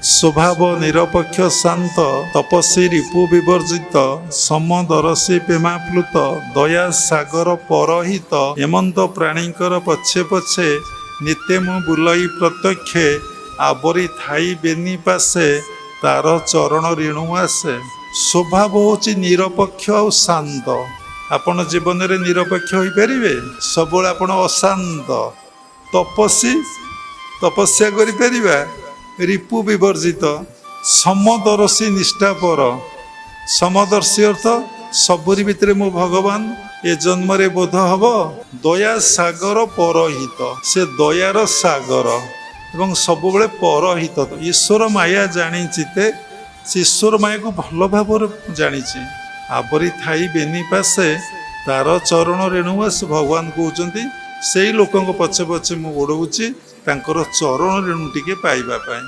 स्वभाव निरपेक्ष शांत तपस्वी रिपु विवर्जित समदरसी प्रेमाप्लुत दया सागर परहित हेमंत प्राणीकर पछे पछे नित्य मु बुलई प्रत्यक्षे आवरी थाई बेनी पासे तार चरण ऋणु आसे। स्वभाव होची निरपेक्ष और शांत। आपण जीवन रे निरपेक्ष होई परिबे, सबुल आपण अशांत तपस्वी तपस्या करि परिबा, रिपु विवर्जित समदर्शी निष्ठापर। समदर्शी अर्थ सबुरी भितर मो भगवान ए जन्म रे बोध हब। दया सागर परहित, से दयार सागर एवं सबुबले परहित ईश्वर माया जानी चिते ईश्वर माया को भल भाव जानी। आवरी थाई बेनी पासे तार चरण रेणुआस भगवान कहते से लोक पछे पछे मु गोड़ौची तांकर चरण रेणु टिके पाइबा पाई।